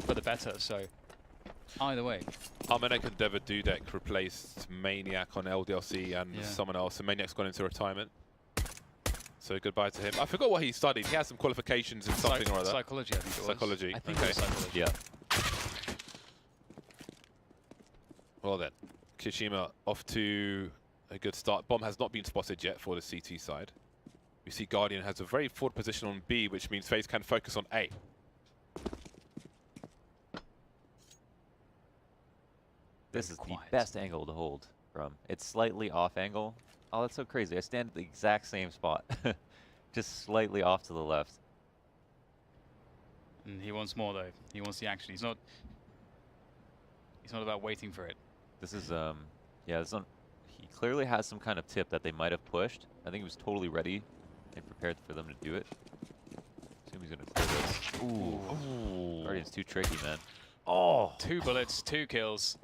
for the better. So either way. Armenic Endeavor Dudek replaced Maniac on LDLC and someone else, and Maniac's gone into retirement. So goodbye to him. I forgot what he studied. He has some qualifications in something or other. Psychology, I think it was. Psychology. I think it was psychology. Yeah. Well then, Kishima off to a good start. Bomb has not been spotted yet for the CT side. We see Guardian has a very forward position on B, which means FaZe can focus on A. This is the best angle to hold from. It's slightly off angle. Oh, that's so crazy. I stand at the exact same spot. Just slightly off to the left. And he wants more though. He wants the action. He's not about waiting for it. This is yeah, he clearly has some kind of tip that they might have pushed. I think he was totally ready and prepared for them to do it. Assume he's gonna clear this. Ooh. Guardian's too tricky, man. Oh, 2 bullets, 2 kills.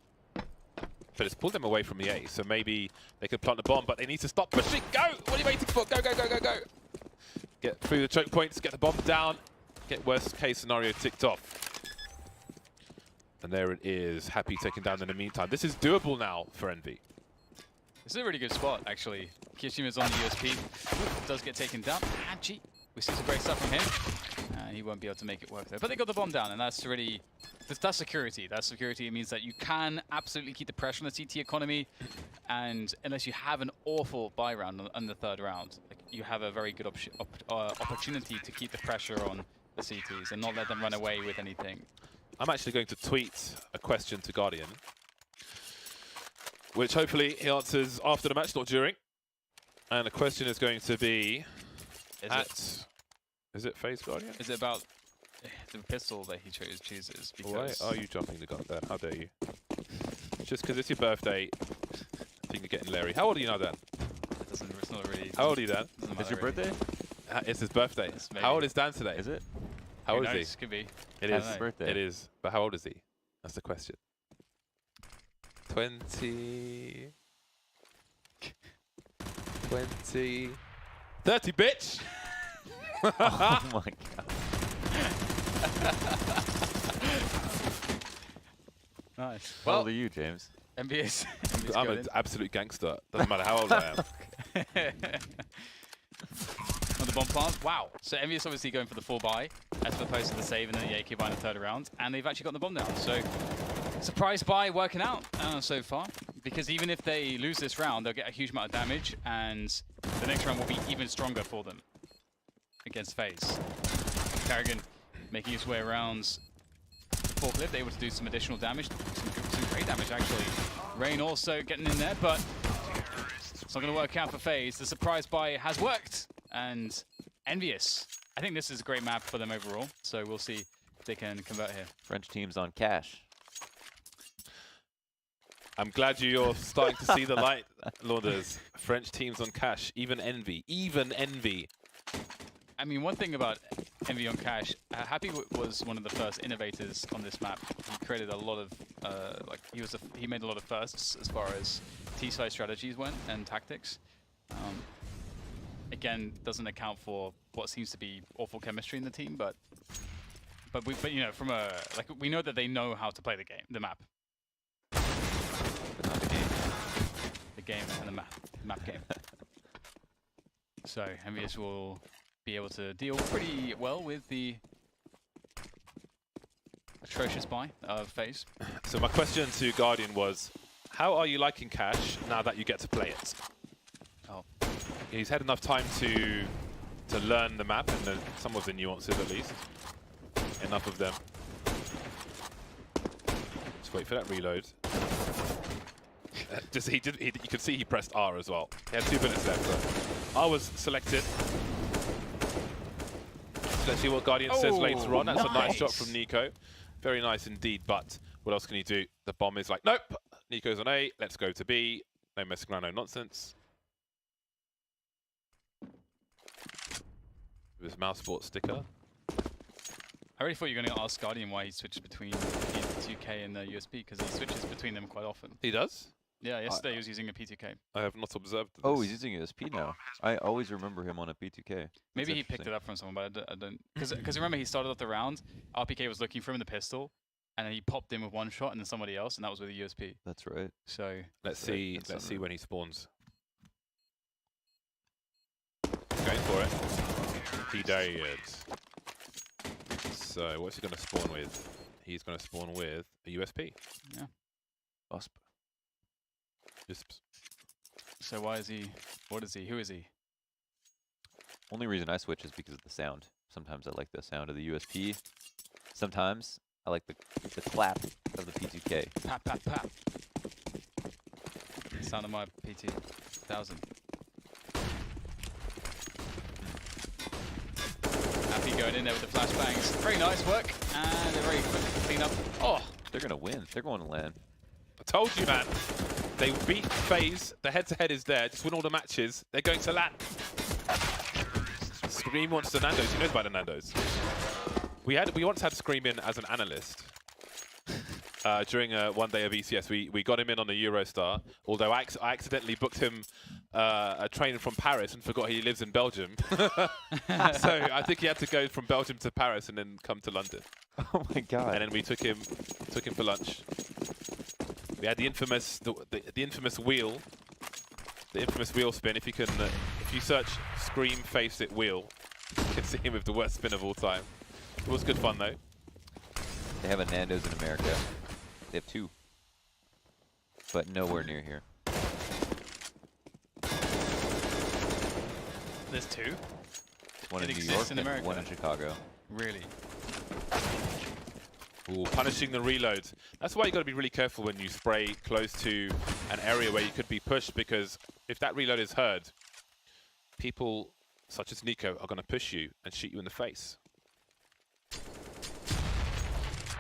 But it's pulled them away from the A, so maybe they could plant the bomb, but they need to stop pushing. Go! What are you waiting for? Go, go, go, go, go! Get through the choke points, get the bomb down, get worst case scenario ticked off. And there it is, Happy taken down in the meantime. This is doable now for Envy. This is a really good spot, actually. Kishima's on the USP, does get taken down. And gee, we see some great stuff from him. He won't be able to make it work there. But they got the bomb down, and that's really... That's security. That's security. It means that you can absolutely keep the pressure on the CT economy, and unless you have an awful buy round on the 3rd round, like, you have a very good opportunity to keep the pressure on the CTs and not let them run away with anything. I'm actually going to tweet a question to Guardian, which hopefully he answers after the match, not during. And the question is going to be Is it FaZe Guardian? Is it about the pistol that he chooses? Because why are you jumping the gun there? How dare you? Just because it's your birthday, I think you're getting Larry. How old are you now, Dan? It's not really... How old are you, Dan? It's your birthday? It's his birthday. How old is Dan today? Is it? How old is he? Could be. It is. His birthday. It is. But how old is he? That's the question. 20... 20... 30, bitch! Oh my god. Nice. How old are you, James? ENVYUS. I'm an absolute gangster. Doesn't matter how old I am. On the bomb plant. Wow. So ENVYUS obviously going for the 4-buy as opposed to the save and then the AK buy in the 3rd round. And they've actually got the bomb down. So surprise buy working out so far. Because even if they lose this round, they'll get a huge amount of damage. And the next round will be even stronger for them against FaZe. Carrigan making his way around forklift, able to do some additional damage. Some great damage, actually. Rain also getting in there, but it's not going to work out for FaZe. The surprise buy has worked. And ENVYUS. I think this is a great map for them overall. So we'll see if they can convert here. French team's on cash. I'm glad you're starting to see the light, Launders. French teams on cash, even Envy. Even Envy. I mean, one thing about Envy on cash, Happy was one of the first innovators on this map. He created a lot of, he made a lot of firsts as far as T-side strategies went and tactics. Again, doesn't account for what seems to be awful chemistry in the team, but you know, from a we know that they know how to play the game, the map. But not the game. The game and the map game. So ENVYUS will be able to deal pretty well with the atrocious buy of FaZe. So my question to Guardian was, how are you liking cash now that you get to play it? Oh. He's had enough time to learn the map and some of the nuances at least. Enough of them. Just wait for that reload. You could see he pressed R as well. He had 2 minutes left. So R was selected. Let's see what Guardian says later on. That's a nice shot from Nico. Very nice indeed, but what else can he do? The bomb is like, nope, Nico's on A, let's go to B. No messing around, no nonsense. With his mouse sport sticker. I really thought you were going to ask Guardian why he switched between the P2K and the USB, because he switches between them quite often. He does? Yeah, yesterday he was using a P2K. I have not observed this. Oh, he's using a SP now. I always remember him on a P2K. Maybe he picked it up from someone, but I don't... Because remember, he started off the round, RPK was looking for him in the pistol, and then he popped in with one shot, and then somebody else, and that was with a USP. That's right. So let's see when he spawns. Going for it. He did. So what's he going to spawn with? He's going to spawn with a USP. Yeah. Usp. Usps. So why is he? What is he? Who is he? Only reason I switch is because of the sound. Sometimes I like the sound of the USP. Sometimes I like the clap of the P2K. Pap, pap, pap. Sound of my PT-1000. Happy going in there with the flashbangs. Very nice work. And they're very quick to clean up. Oh! They're going to win. They're going to LAN. I told you, man. They beat FaZe. The head-to-head is there. Just win all the matches. They're going to LAN. Scream wants the Nando's. He knows about the Nando's. We once had Scream in as an analyst during one day of ECS. We got him in on the Eurostar, although I accidentally booked him a train from Paris and forgot he lives in Belgium. So I think he had to go from Belgium to Paris and then come to London. Oh my god. And then we took him for lunch. We had the infamous wheel. The infamous wheel spin. If you search Scream Face It wheel, you can see him with the worst spin of all time. It was good fun though. They have a Nando's in America. They have 2. But nowhere near here. There's 2? One It in New exists York in and America. one in Chicago. Really? Ooh, punishing the reloads. That's why you got to be really careful when you spray close to an area where you could be pushed, because if that reload is heard, people such as Nico are going to push you and shoot you in the face.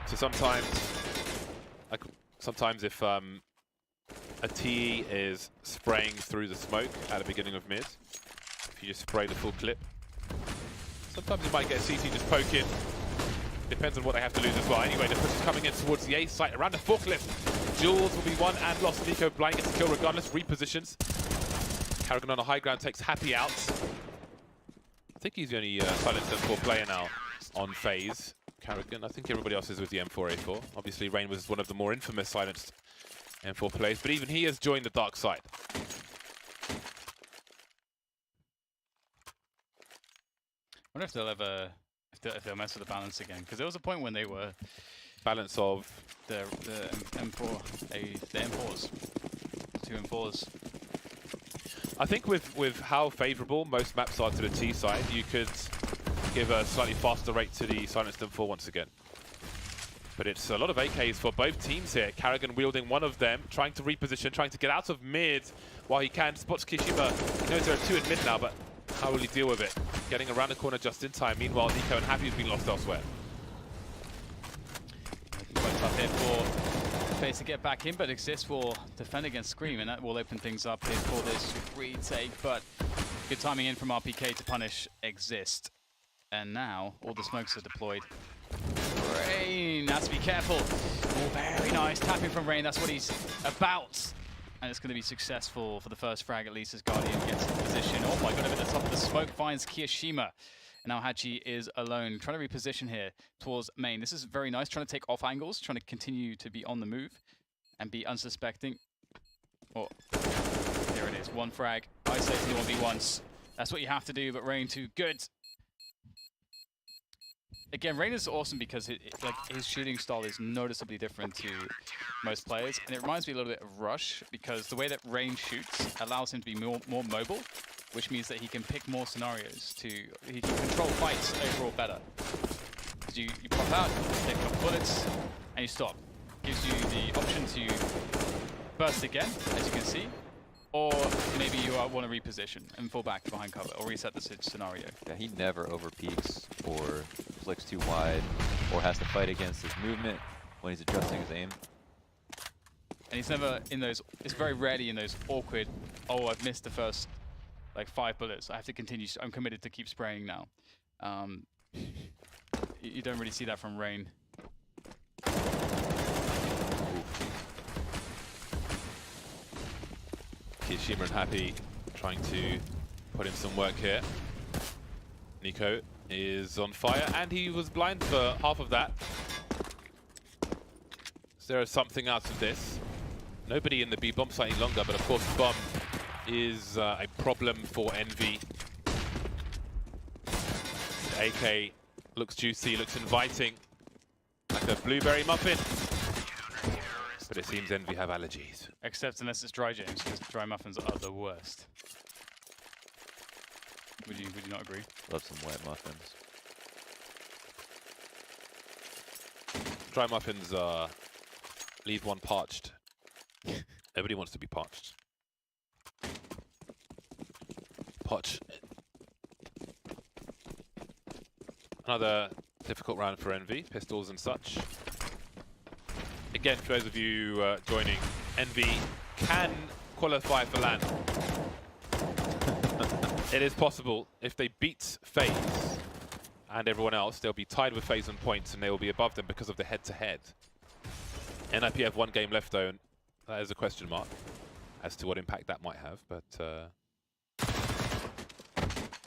So sometimes if a TE is spraying through the smoke at the beginning of mid, if you just spray the full clip, sometimes you might get CT just poking. Depends on what they have to lose as well. Anyway, the push is coming in towards the A site around the forklift. Jules will be won and lost. Nico blind gets a kill regardless. Repositions. Carrigan on the high ground takes Happy out. I think he's the only silenced M4 player now on FaZe. Carrigan, I think everybody else is with the M4A4. Obviously, Rain was one of the more infamous silenced M4 players, but even he has joined the dark side. I wonder if they'll ever, if they'll mess with the balance again, because there was a point when they were Balance of the M4, the M4s, 2 M4s. I think with how favourable most maps are to the T side, you could give a slightly faster rate to the silenced M4 once again. But it's a lot of AKs for both teams here. Carrigan wielding one of them, trying to reposition, trying to get out of mid while he can. Spots Kishima. He knows there are 2 in mid now, but how will he deal with it? Getting around the corner just in time. Meanwhile, Nico and Happy has been lost elsewhere. Quite tough here for FaZe to get back in, but ECS will defend against Scream, and that will open things up here for this retake. But good timing in from RPK to punish Exist. And now all the smokes are deployed. Rain has to be careful. Oh, very nice tapping from Rain. That's what he's about. And it's going to be successful for the first frag, at least as Guardian gets in position. Oh my god, over the top of the smoke finds Kiyashima. And now Hachi is alone, trying to reposition here towards main. This is very nice, trying to take off angles, trying to continue to be on the move and be unsuspecting. Oh, there it is, 1 frag. Isolating the 1v1s. That's what you have to do, but Rain too good. Again, Rain is awesome because his shooting style is noticeably different to most players, and it reminds me a little bit of Rush, because the way that Rain shoots allows him to be more mobile, which means that he can pick more scenarios. He can control fights overall better. Because you pop out, take a couple bullets, and you stop. Gives you the option to burst again, as you can see, or maybe you want to reposition and fall back behind cover, or reset the scenario. Yeah, he never overpeaks or flicks too wide, or has to fight against his movement when he's adjusting his aim. And he's never in those, it's very rarely in those awkward, oh, I've missed the first like 5 bullets, I have to continue, I'm committed to keep spraying now. You don't really see that from Rain. Kishima and Happy trying to put in some work here. Nico is on fire, and he was blind for half of that. Is there something out of this? Nobody in the B bomb site any longer, but of course the bomb is a problem for Envy. The AK looks juicy, looks inviting, like a blueberry muffin. But it seems Envy have allergies. Except unless it's dry, James, because dry muffins are the worst. Would you not agree? Love some wet muffins. Dry muffins leave one parched. Everybody wants to be parched. Potch. Another difficult round for Envy, pistols and such. Again, for those of you joining, Envy can qualify for LAN. It is possible. If they beat FaZe and everyone else, they'll be tied with FaZe on points and they will be above them because of the head-to-head. NIP have one game left though, and that is a question mark as to what impact that might have, but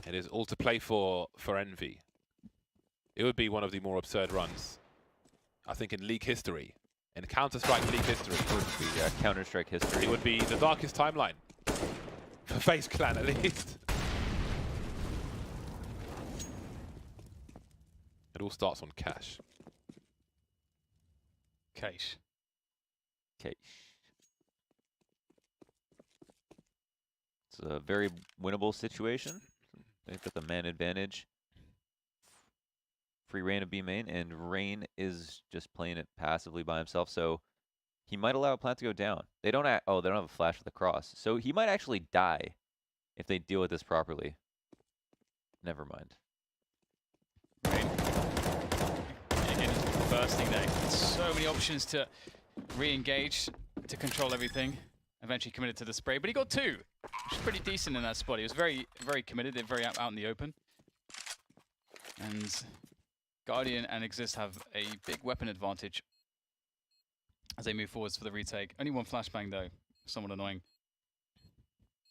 it is all to play for Envy. It would be one of the more absurd runs, I think, in League history. In Counter-Strike League history. It would be Counter-Strike history. It would be the darkest timeline. For FaZe Clan, at least. It all starts on cash. Cash. Cash. It's a very winnable situation. They've got the man advantage. Free reign of B main, and Rain is just playing it passively by himself, so he might allow a plant to go down. They don't they don't have a flash with the cross, so he might actually die if they deal with this properly. Never mind. Rain. Again, bursting there. So many options to re-engage, to control everything. Eventually committed to the spray, but he got two, which is pretty decent in that spot. He was very, very committed. They're very out in the open. And Guardian and Exist have a big weapon advantage as they move forwards for the retake. Only one flashbang though, somewhat annoying.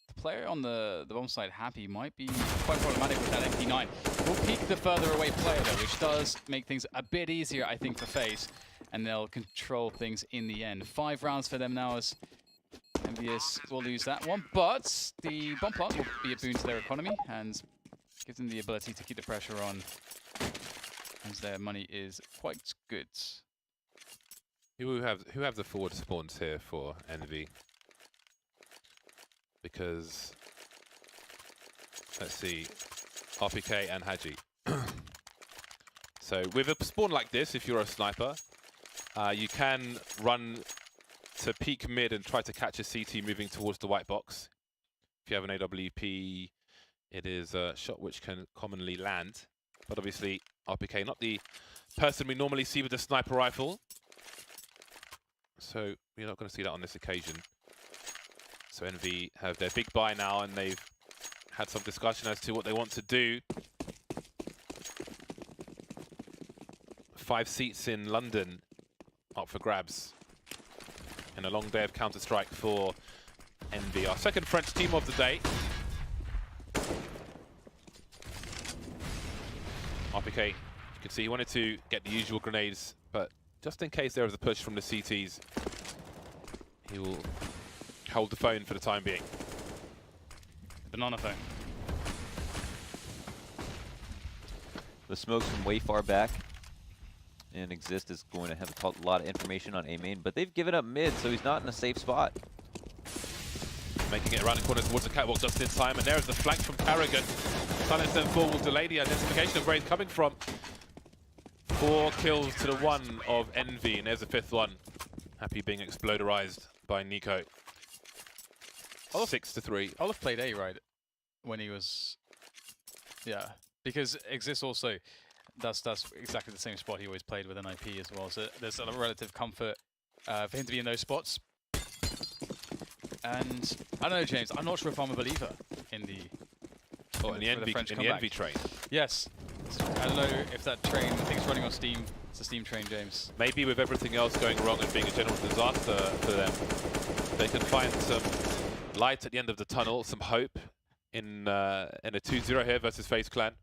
The player on the bomb side, Happy, might be quite problematic with that MP9. We'll peek the further away player though, which does make things a bit easier, I think, for FaZe, and they'll control things in the end. 5 rounds for them now as ENVYUS will lose that one, but the bomb plant will be a boon to their economy and give them the ability to keep the pressure on, as their money is quite good. Who have the forward spawns here for Envy? Because let's see, RPK and Haji. So with a spawn like this, if you're a sniper, you can run to peek mid and try to catch a CT moving towards the white box. If you have an AWP, it is a shot which can commonly land. But obviously, RPK, not the person we normally see with a sniper rifle. So we're not going to see that on this occasion. So Envy have their big buy now, and they've had some discussion as to what they want to do. 5 seats in London up for grabs. And a long day of Counter-Strike for Envy. Our second French team of the day. RPK, you can see he wanted to get the usual grenades, but just in case there is a push from the CTs, he will hold the phone for the time being. Banana phone. The smoke's from way far back, and Exist is going to have a lot of information on A main, but they've given up mid, so he's not in a safe spot. Making it around the corner towards the catwalk just in time, and there's the flank from Paragon. Silence and 4 will delay the identification of where he's coming from. 4 kills to the 1 of Envy, and there's the 5th one. Happy being exploderized by Nico. 6-3. Olaf played A, right? When he was... Yeah. Because Exist also, that's exactly the same spot he always played with an IP as well. So there's a relative comfort for him to be in those spots. And I don't know, James, I'm not sure if I'm a believer in the... Oh, in the Envy train. Yes. I don't know if that train, I think it's running on Steam. It's a Steam train, James. Maybe with everything else going wrong and being a general disaster for them, they can find some light at the end of the tunnel, some hope in a 2-0 here versus FaZe Clan.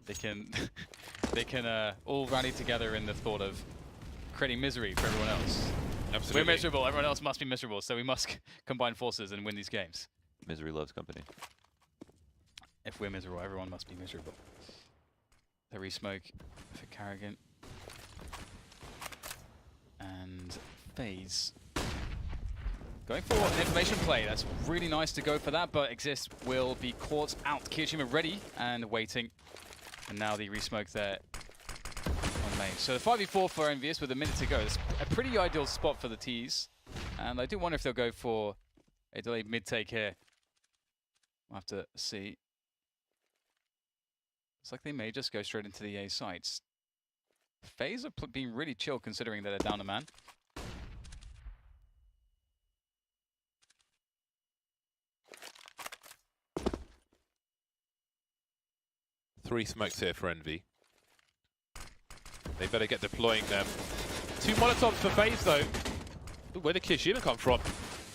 They can all rally together in the thought of creating misery for everyone else. Absolutely. We're miserable. Everyone else must be miserable. So we must combine forces and win these games. Misery loves company. If we're miserable, everyone must be miserable. The re-smoke for Carrigan. And FaZe. Going for an information play. That's really nice to go for that, but Exist will be caught out. Kiyoshima ready and waiting. And now the re-smoke there on main. So the 5v4 for ENVYUS with a minute to go. It's a pretty ideal spot for the T's. And I do wonder if they'll go for a delayed mid-take here. We'll have to see. It's like they may just go straight into the A sites. FaZe are being really chill considering that they're down a man. Three smokes here for Envy. They better get deploying them. 2 Molotovs for FaZe though. Ooh, where did Kiyoshima come from?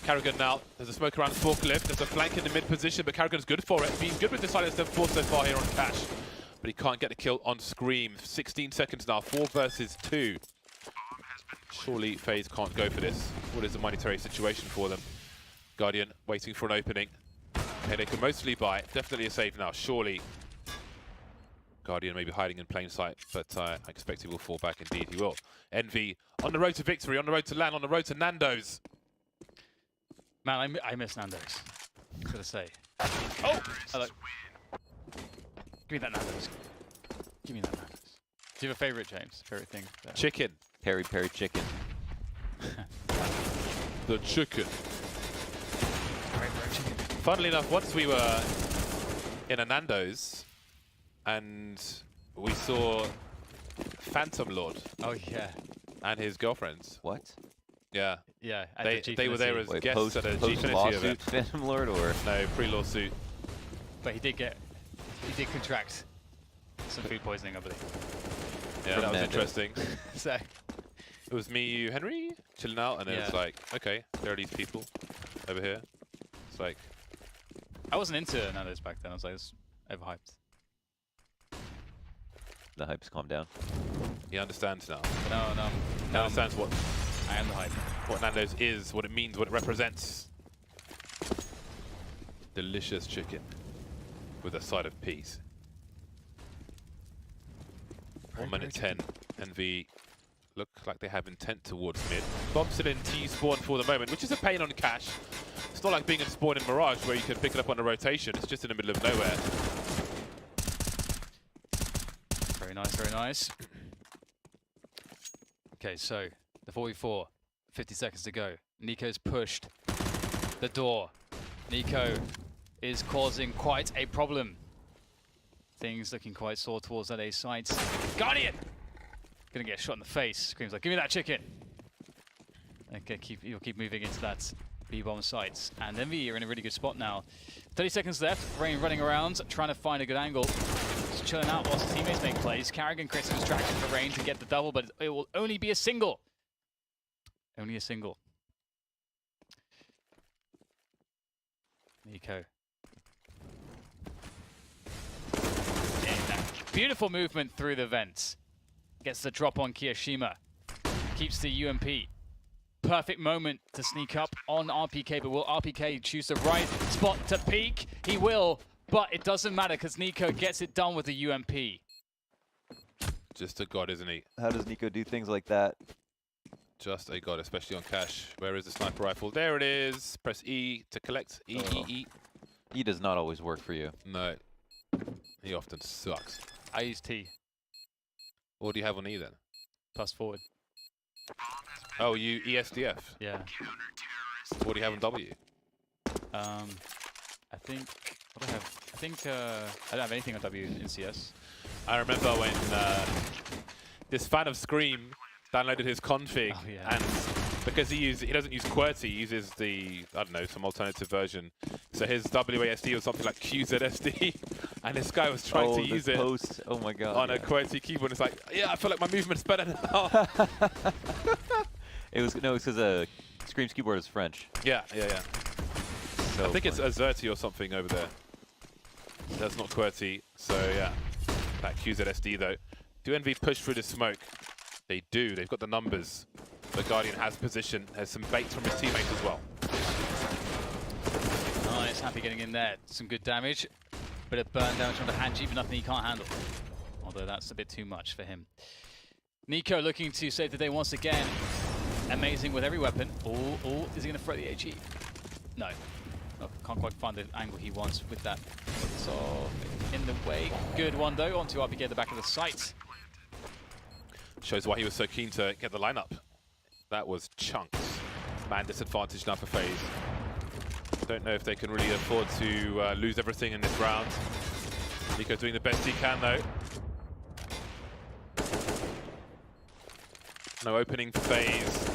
Carrigan now. There's a smoke around the forklift. There's a flank in the mid position, but Carrigan's good for it. He's good with the silence 4 so far here on Cash. But he can't get the kill on Scream. 16 seconds now, 4 versus 2. Surely FaZe can't go for this. What is a monetary situation for them? Guardian waiting for an opening. Okay, they can mostly buy. Definitely a save now, surely. Guardian may be hiding in plain sight, but I expect he will fall back. Indeed, he will. Envy on the road to victory, on the road to LAN, on the road to Nando's. Man, I miss Nando's. Gotta say. Oh! Hello. Give me that Nando's. Give me that Nando's. Do you have a favorite, James? Favorite thing? There? Chicken. Peri Peri chicken. The chicken. Great chicken. Funnily enough, once we were in a Nando's and we saw Phantom Lord Oh yeah. and his girlfriends. What? Yeah. Yeah. At the They were there Gfinity. as Wait, guests at a Gfinity lawsuit event. Phantom Lord or? No, pre-lawsuit. But he did contract some food poisoning, I believe. Yeah, From that was Nando's. interesting. So It was me, you, Henry, chilling out, and then it's Yeah. like, okay, there are these people over here. It's like, I wasn't into Nando's back then. I was like, it's overhyped. The hype's calmed down. he understands now. But no. He understands what I am the hype. Nando's is, what it means, what it represents. Delicious chicken with a side of peas. 1 minute 10. Envy look like they have intent towards mid. Bomb still in T spawn for the moment, which is a pain on Cash. It's not like being in spawn in Mirage where you can pick it up on a rotation. It's just in the middle of nowhere. Very nice, very nice. Okay, so the 4v4, 50 seconds to go. Nico's pushed the door. Nico is causing quite a problem. Things looking quite sore towards that A site. Guardian! Gonna get a shot in the face. Screams like, give me that chicken! Okay, you'll keep moving into that B-bomb site. And Envy, you're in a really good spot now. 30 seconds left. Rain running around, trying to find a good angle. Just chilling out whilst his teammates make plays. Carrigan creates a distraction for Rain to get the double, but it will only be a single. Only a single. Nico. Beautiful movement through the vents. Gets the drop on Kiyoshima. Keeps the UMP. Perfect moment to sneak up on RPK, but will RPK choose the right spot to peek? He will, but it doesn't matter because Nico gets it done with the UMP. Just a god, isn't he? How does Nico do things like that? Just a god, especially on Cash. Where is the sniper rifle? There it is. Press E to collect. E, Oh. E, E. E does not always work for you. No. He often sucks. I use T, What do you have on E then? plus forward. Oh, you ESDF. Yeah. What do you have on W? I think, what do I have? I think, I don't have anything on W in CS. I remember when this fan of Scream downloaded his config, Oh, yeah. and because he doesn't use QWERTY, he uses the, I don't know, some alternative version. So his WASD was something like QZSD, and this guy was trying to use it post. Oh my god. on a QWERTY keyboard. It's like, yeah, I feel like my movement's better now. It's because Scream's keyboard is French. Yeah. So I think it's funny. Azerty or something over there. That's not QWERTY, so yeah. That QZSD though. Do Envy push through the smoke? They do. They've got the numbers. But Guardian has position. There's some bait from his teammates as well. Nice, Happy getting in there. Some good damage. Bit of burn damage on the hand cheat, but nothing he can't handle. Although that's a bit too much for him. Nico looking to save the day once again. Amazing with every weapon. Oh, is he going to throw the HE? No. Oh, can't quite find the angle he wants with that. So, in the way. Good one though, onto RPK at the back of the site. Shows why he was so keen to get the lineup. That was chunks. Man disadvantage now for FaZe. Don't know if they can really afford to lose everything in this round. Nico's doing the best he can though. No opening for FaZe.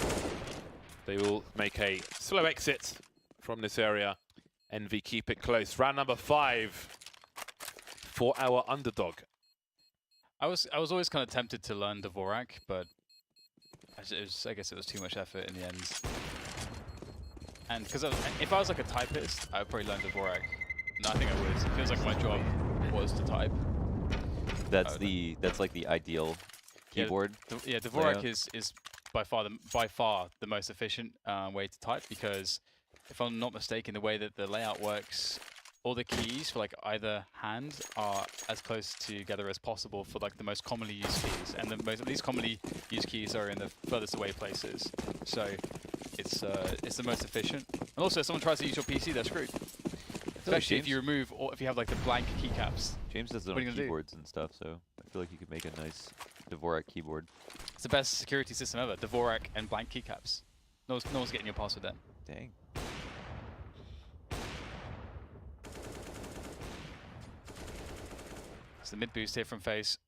They will make a slow exit from this area. Envy keep it close. Round number 5 for our underdog. I was always kind of tempted to learn Dvorak, but I guess it was too much effort in the end. And because if I was like a typist, I would probably learn Dvorak. No, I think I would. It feels like my job was to type. That's like the ideal keyboard. Yeah, Dvorak is by far the most efficient way to type, because if I'm not mistaken, the way that the layout works, all the keys for like either hand are as close together as possible for like the most commonly used keys, and the most of these commonly used keys are in the furthest away places. So it's the most efficient. And also, if someone tries to use your PC, they're screwed. Especially if you remove, or if you have like the blank keycaps. James does it on keyboards and stuff, so I feel like you could make a nice Dvorak keyboard. It's the best security system ever. Dvorak and blank keycaps. No one's getting your password then. Dang. It's the mid boost here from FaZe.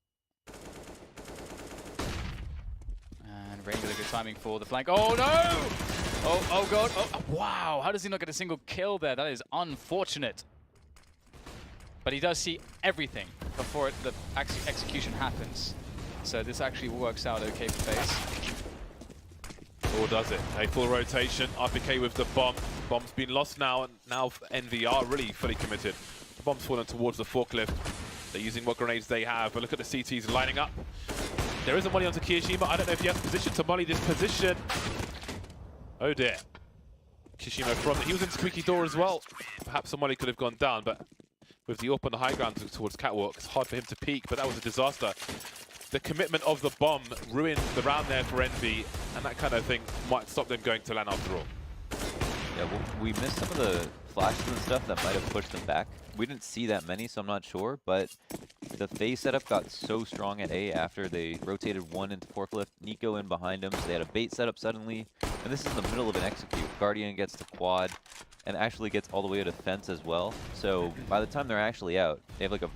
And Rain with a good timing for the flank. Oh no! Oh god. Oh, wow. How does he not get a single kill there? That is unfortunate. But he does see everything before the execution happens. So this actually works out okay for FaZe. Or does it? A full rotation. RPK with the bomb. Bomb's been lost now, and now Envy are really fully committed. The bomb's fallen towards the forklift. They're using what grenades they have, but look at the CTs lining up. There is a molly onto Kiyashima. I don't know if he has position to molly this position. Oh dear. Kiyashima he was in squeaky door as well. Perhaps somebody could have gone down, but with the up on the high ground towards Catwalk, it's hard for him to peek, but that was a disaster. The commitment of the bomb ruined the round there for Envy, and that kind of thing might stop them going to LAN after all. Yeah, well, we missed some of the flashes and stuff that might have pushed them back. We didn't see that many, so I'm not sure, but the FaZe setup got so strong at A after they rotated one into forklift, Nico in behind him, so they had a bait setup suddenly, and this is in the middle of an execute. Guardian gets the quad, and actually gets all the way to defense as well, so by the time they're actually out, they have like a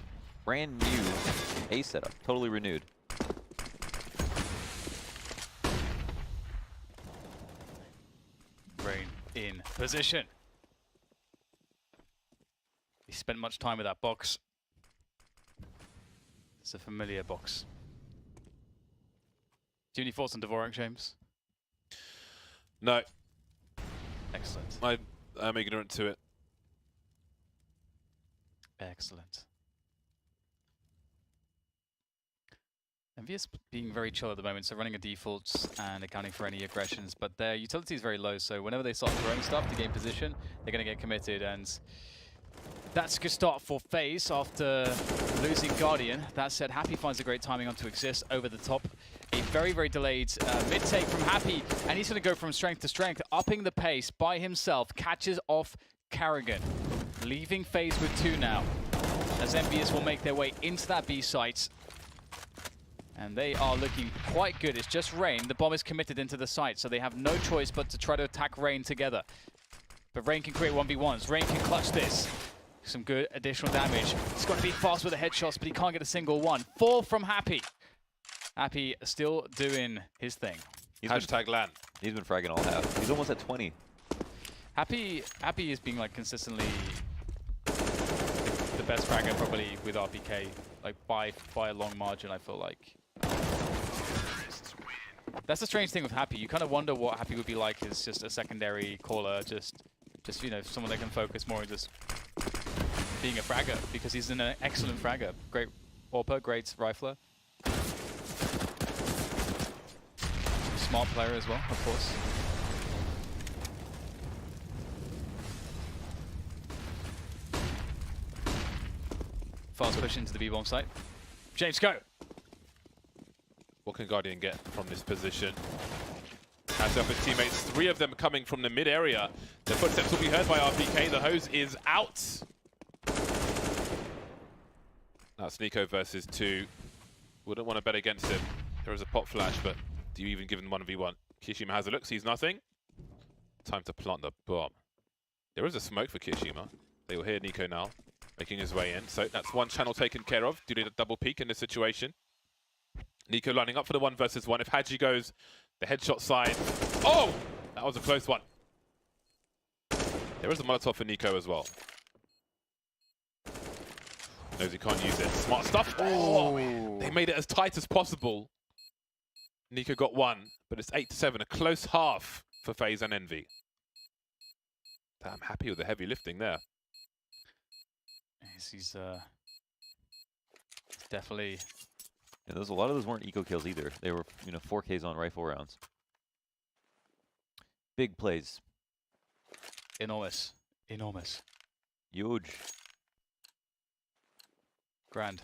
brand new A setup, totally renewed. Rain in position. He spent much time with that box. It's a familiar box. Do you have any thoughts on Dvorak, James? No. Excellent. I'm ignorant to it. Excellent. ENVYUS being very chill at the moment, so running a default and accounting for any aggressions, but their utility is very low, so whenever they start throwing stuff to gain position, they're going to get committed, and that's a good start for FaZe after losing Guardian. That said, Happy finds a great timing onto Exist over the top. A very, very delayed mid-take from Happy, and he's going to go from strength to strength, upping the pace by himself, catches off Carrigan, leaving FaZe with 2 now, as ENVYUS will make their way into that B site. And they are looking quite good. It's just Rain. The bomb is committed into the site, so they have no choice but to try to attack Rain together. But Rain can create 1v1s. Rain can clutch this. Some good additional damage. He's got to be fast with the headshots, but he can't get a single one. 4 from Happy. Happy still doing his thing. Hashtag LAN. He's been fragging all half. He's almost at 20. Happy is being like consistently the best fragger probably with RPK, like by a long margin, I feel like. That's the strange thing with Happy. You kind of wonder what Happy would be like as just a secondary caller, just you know, someone that can focus more on just being a fragger, because he's an excellent fragger. Great AWPer, great rifler. smart player as well, of course. Fast push into the B-bomb site. James, go! What can Guardian get from this position? Has up his teammates, 3 of them coming from the mid area. The footsteps will be heard by RPK. The hose is out. That's Nico versus 2. Wouldn't want to bet against him. There is a pop flash, but do you even give him 1v1? Kishima has a look, sees nothing. Time to plant the bomb. There is a smoke for Kishima. They will hear Nico now, making his way in. So that's one channel taken care of. Do they need a double peek in this situation? Nico lining up for the 1 versus 1. If Hadji goes the headshot side. Oh! That was a close one. There is a Molotov for Nico as well. Knows he can't use it. Smart stuff. Oh! They made it as tight as possible. Nico got 1, but it's 8-7. A close half for FaZe and Envy. Damn, happy with the heavy lifting there. He's definitely... Yeah, a lot of those weren't eco kills either. They were, 4Ks on rifle rounds. Big plays. Enormous. Enormous. Huge. Grand.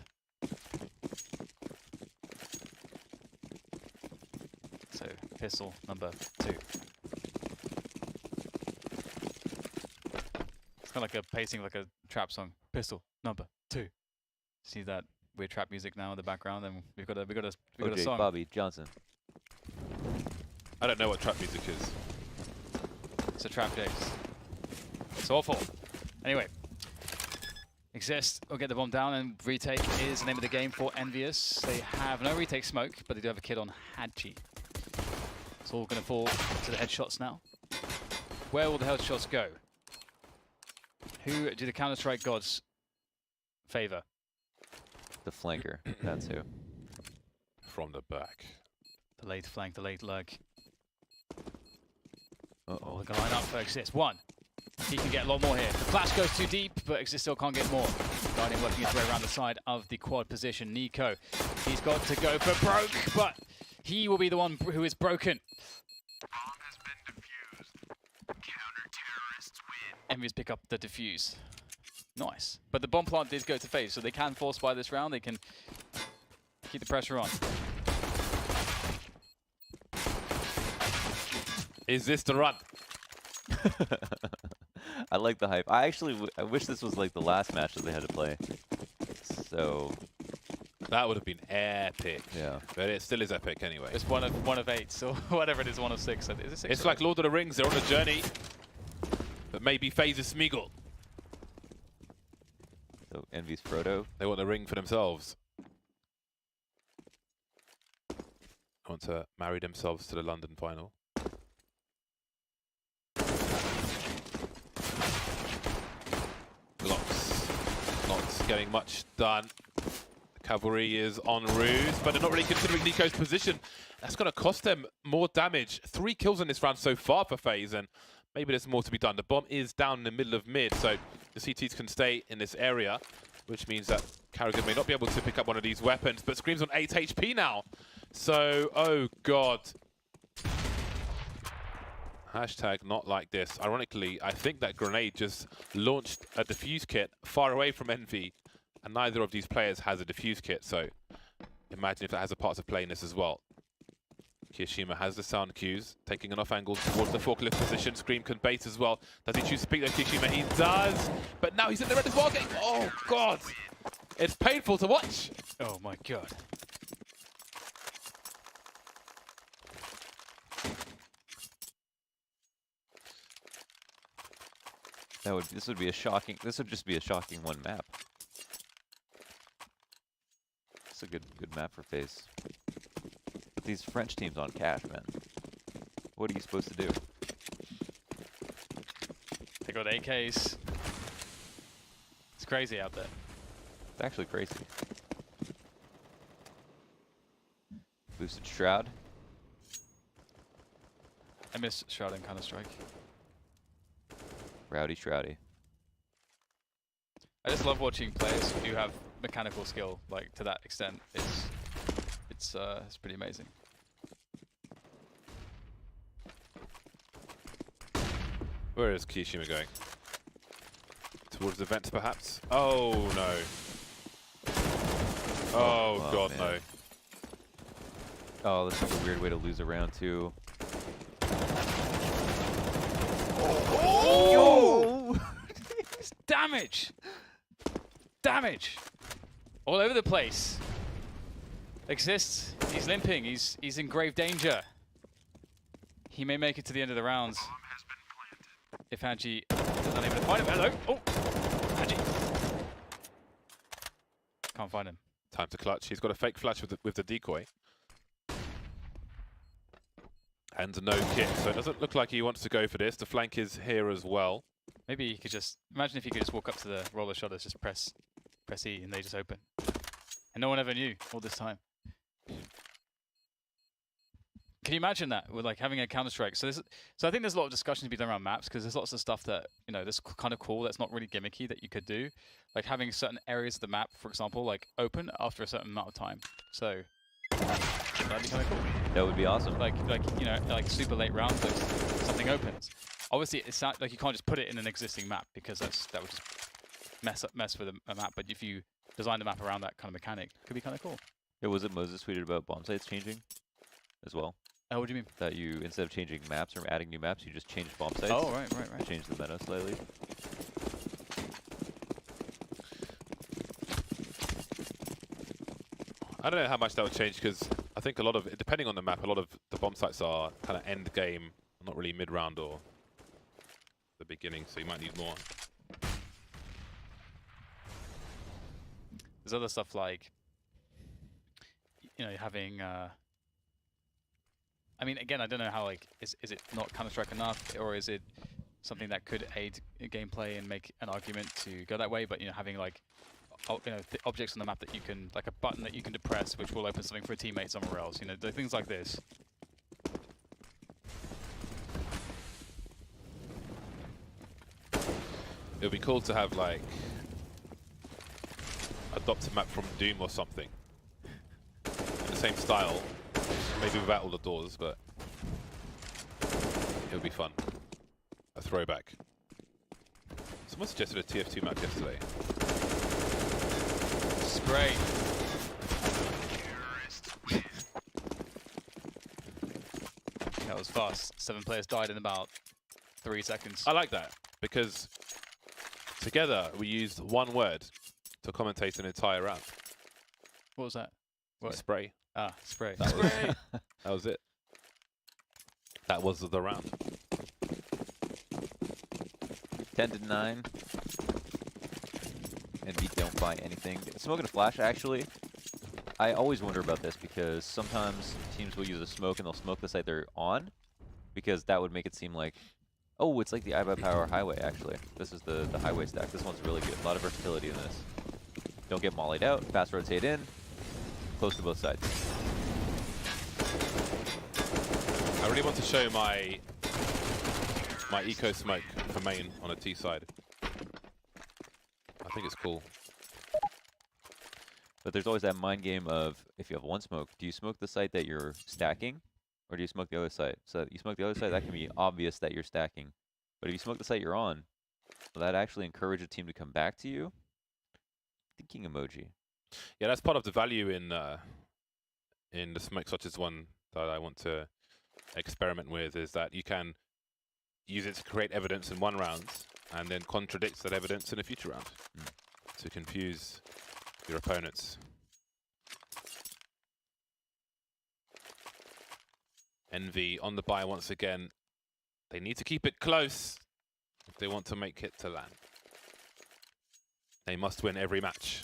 So, pistol number 2. It's kind of like a pacing, like a trap song. Pistol number 2. See that weird trap music now in the background, and we've got a song. Bobby Johnson. I don't know what trap music is. It's a trap James. It's awful. Anyway. Exist will get the bomb down, and retake is the name of the game for ENVYUS. They have no retake smoke, but they do have a kid on Hadji. It's all going to fall to the headshots now. Where will the headshots go? Who do the Counter-Strike gods favor? The flanker. That's who. From the back. The late flank, the late lurk. Uh-oh. Oh, they're going to line up for Exist. 1. He can get a lot more here. The flash goes too deep, but Exist still can't get more. Guardian working his way around the side of the quad position. Nico, he's got to go for broke, but he will be the one who is broken. Bomb has been defused. Counter-terrorists win. ENVYUS pick up the defuse. Nice. But the bomb plant did go to FaZe, so they can force by this round. They can keep the pressure on. Is this the run? I like the hype. I wish this was like the last match that they had to play. So That would have been epic. yeah. But it still is epic anyway. It's one of 8, so whatever it is, 1 of 6. Is it 6? It's like Lord of the Rings, they're on a journey. But maybe FaZe is Smeagol. So ENVYUS Frodo. They want the ring for themselves. They want to marry themselves to the London final. Blocks. Not getting much done. The cavalry is en route, but they're not really considering Nico's position. That's going to cost them more damage. 3 kills in this round so far for FaZe, and maybe there's more to be done. The bomb is down in the middle of mid, so the CTs can stay in this area, which means that Carrigan may not be able to pick up one of these weapons, but Scream's on 8 HP now. So, oh god. Hashtag not like this. Ironically, I think that grenade just launched a defuse kit far away from Envy, and neither of these players has a defuse kit, so imagine if that has a part to play in this as well. Kishima has the sound cues, taking an off angle towards the forklift position. Scream can bait as well. Does he choose to pick though, Kishima? He does, but now he's in the red as well. Oh god, it's painful to watch. Oh my god. This would just be a shocking 1 map. It's a good map for FaZe. But these French teams on cash, man. What are you supposed to do? They got AKs. It's crazy out there. It's actually crazy. Boosted Shroud. I miss Shroud and Counter-Strike. Rowdy Shroudy. I just love watching players who have mechanical skill, like to that extent. It's pretty amazing. Where is Kishima going? Towards the vents, perhaps? Oh, no. Oh, God, man. no. Oh, this is a weird way to lose a round, too. Oh! Damage! Damage! All over the place. Exists. He's limping. He's in grave danger. He may make it to the end of the rounds. If Hadji is unable to find him. Hello! Oh! Hadji. Can't find him. Time to clutch. He's got a fake flash with the decoy. And no kick, so it doesn't look like he wants to go for this. The flank is here as well. Maybe he could just... Imagine if he could just walk up to the roller shutters, just press E, and they just open. And no one ever knew all this time. Can you imagine that with like having a Counter-Strike? So I think there's a lot of discussion to be done around maps because there's lots of stuff that, you know, that's kind of cool that's not really gimmicky that you could do. Like having certain areas of the map, for example, like open after a certain amount of time. So that'd be kind of cool. That would be awesome. Like you know, like super late rounds, like something opens. Obviously, it's not, like you can't just put it in an existing map because that would just mess with a map. But if you design the map around that kind of mechanic, it could be kind of cool. Yeah, was it Moses tweeted about bomb sites changing as well? Oh, what do you mean? That you, instead of changing maps or adding new maps, you just change bomb sites? Oh, right. Change the meta slightly. I don't know how much that would change because I think a lot of, depending on the map, a lot of the bomb sites are kind of end game, not really mid-round or the beginning, so you might need more. There's other stuff like, you know, having... I mean, again, I don't know how, like, is it not Counter-Strike enough, or is it something that could aid gameplay and make an argument to go that way, but, you know, having, like, you know, objects on the map that you can, like a button that you can depress, which will open something for a teammate somewhere else, you know, things like this. It would be cool to have, like, adopt a map from Doom or something. In the same style. Maybe without all the doors, but it would be fun. A throwback. Someone suggested a TF2 map yesterday. Spray. That was fast. 7 players died in about 3 seconds. I like that because together we used one word to commentate an entire round. What was that? What? Spray. Ah, spray. That was, that was it. That was the round. 10-9. And we don't buy anything. Smoking a flash, actually. I always wonder about this because sometimes teams will use a smoke and they'll smoke the site they're on because that would make it seem like, oh, it's like the I by Power highway, actually. This is the highway stack. This one's really good. A lot of versatility in this. Don't get mollied out. Fast rotate in. Close to both sides. I really want to show my eco smoke for main on a T side. I think it's cool. But there's always that mind game of, if you have one smoke, do you smoke the site that you're stacking, or do you smoke the other site? So that you smoke the other site, that can be obvious that you're stacking. But if you smoke the site you're on, will that actually encourage a team to come back to you? Thinking emoji. Yeah, that's part of the value in the smoke such as one that I want to experiment with, is that you can use it to create evidence in one round and then contradict that evidence in a future round to confuse your opponents. Envy on the buy once again. They need to keep it close if they want to make it to LAN. They must win every match.